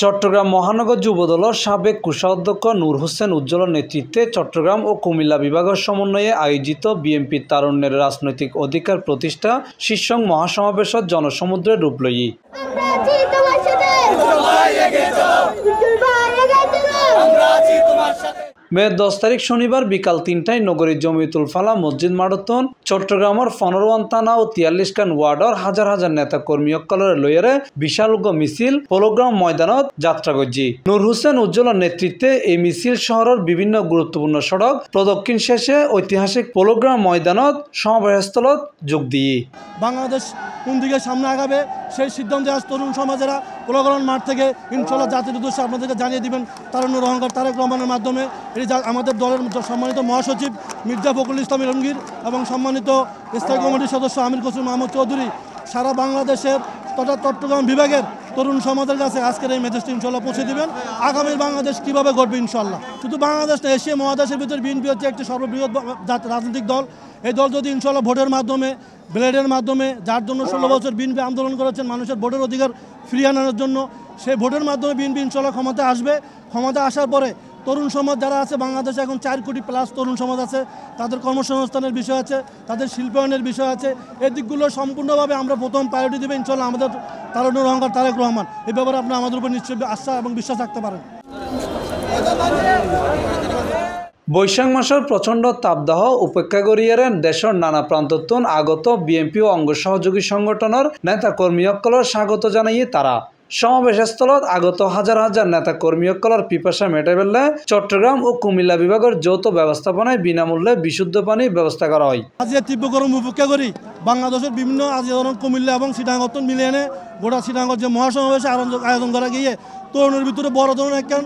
চট্টগ্রাম মহানগর যুবদলের সাবেক কোষাধ্যক্ষ নূর হোসেন উজ্জ্বলের নেতৃত্বে চট্টগ্রাম ও কুমিল্লা বিভাগের সমন্বয়ে আয়োজিত বিএনপি তারুণ্যের রাজনৈতিক অধিকার প্রতিষ্ঠা শীর্ষক মহাসমাবেশত জনসমুদ্রে রূপ লই। মে 10 তারিখ শনিবার বিকাল 3টায় নগরীর জমিয়তুল ফালাহ মসজিদ মাঠতন চট্টগ্রামের 15 থানা ও 43 খান ওয়ার্ডর হাজার হাজার নেতা কর্মী সকলের লইয়ারে বিশাল মিছিল পলোগ্রাম ময়দানত যাত্রা করছি। নূর হোসেন উজ্জ্বলের নেতৃত্বে এই মিছিল শহরের বিভিন্ন গুরুত্বপূর্ণ সড়ক প্রদক্ষিণ শেষে ঐতিহাসিক পলোগ্রাম ময়দানত সমাবেশস্থলত যোগ দিয়ে বাংলাদেশ কোন দিকে সামনে আগাবে সেই সিদ্ধান্তে আজ তরুণ সমাজেরা পলোগ্রাম মাঠ থেকে ইনশাল্লাহ জাতির উদ্দেশ্যে আপনাদেরকে জানিয়ে দিবেন তারুণ্যের অহংকার তারেক রহমানের মাধ্যমে। আমাদের দলের সম্মানিত মহাসচিব মির্জা ফখরুল ইসলাম আলমগীর এবং সম্মানিত স্থায়ী কমিটির সদস্য আমির খসরু মাহমুদ চৌধুরী সারা বাংলাদেশের তথা চট্টগ্রাম বিভাগের তরুণ সমাজের কাছে আজকের এই মেসেজটি ইনশাল্লাহ পৌঁছে দেবেন। আগামীর বাংলাদেশ কীভাবে গড়বে ইনশাল্লাহ। শুধু বাংলাদেশ না, এশিয়া মহাদেশের ভিতরে বিএনপি হচ্ছে একটি সর্ববৃহৎ রাজনৈতিক দল। এই দল যদি ইনশাল্লাহ ভোটের মাধ্যমে ব্লেডের মাধ্যমে, যার জন্য 16 বছর বিএনপি আন্দোলন করেছেন মানুষের ভোটের অধিকার ফিরিয়ে আনার জন্য, সেই ভোটের মাধ্যমে বিএনপি ইনশাল্লাহ ক্ষমতায় আসবে। ক্ষমতা আসার পরে তরুণ সমাজ যারা আছে বাংলাদেশে এখন 4 কোটি প্লাস তরুণ সমাজ আছে, তাদের কর্মসংস্থানের বিষয় আছে, তাদের শিল্পায়নের বিষয় আছে। এই দিকগুলো সম্পূর্ণভাবে আমরা প্রথম প্রায়োরিটি দেবে ইনশাল্লাহ আমাদের তারুণ্যের অহংকার তারেক রহমান। এই ব্যাপারে আপনি আমাদের উপর নিশ্চয়ই আস্থা এবং বিশ্বাস রাখতে পারেন। বৈশাখ মাসের প্রচণ্ড তাপদাহ উপেক্ষা করিয়ারেন দেশের নানা প্রান্তত্বন আগত বিএনপি ও অঙ্গ সহযোগী সংগঠনের নেতা কর্মীসকলের স্বাগত জানাইয়ে তারা সমাবেশস্থলত আগত হাজার হাজার নেতা কর্মীসকলের পিপাসা মেটে ফেললে চট্টগ্রাম ও কুমিল্লা বিভাগের যৌথ ব্যবস্থাপনায় বিনামূল্যে বিশুদ্ধ পানির ব্যবস্থা করা হয়। আজ তীব্র গরম উপেক্ষা করি বাংলাদেশের বিভিন্ন আজ কুমিল্লা এবং চিটাগং মিলিয়ে এনে গোটা চিটাগং যে মহাসমাবেশে আয়োজন করা গিয়ে তরুণের ভিতরে বড় ধরনের একটা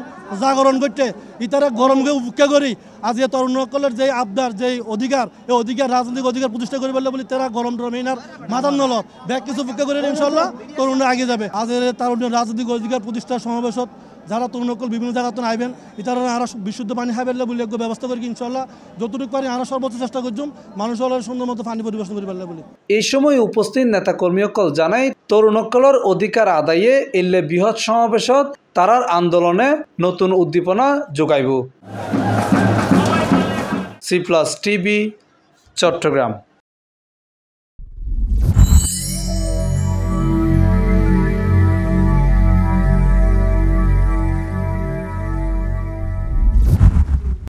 জাগরণ করতে ইতারা গরমকে উপেক্ষা করি আজ এ তরুণ সকলের যে আবদার যে অধিকার, এই অধিকার রাজনৈতিক অধিকার প্রতিষ্ঠা করে বললে বলি তারা গরম টরমেনার মাথার নলত ব্যাগ কিছু উপেক্ষা করে ইনশাল্লাহ তরুণরা আগে যাবে। আজ তারুণ্যের রাজনৈতিক অধিকার প্রতিষ্ঠার সমাবেশত যারা তরুণ সকল বিভিন্ন জায়গাতে আইবেন ইতারা আরো বিশুদ্ধ পানি খাইবেন বলে ব্যবস্থা করি ইনশাল্লাহ যতটুকু পারি আরো সর্বোচ্চ চেষ্টা করছুম মানুষ সুন্দর মতো পানি পরিবেশন করে পারলে বলে। এই সময় উপস্থিত নেতা কর্মীসকল জানাই তরুণ সকলের অধিকার আদায়ে এলে বৃহৎ সমাবেশত তারার আন্দোলনে নতুন উদ্দীপনা যোগাইব। C+ TV Chittagong.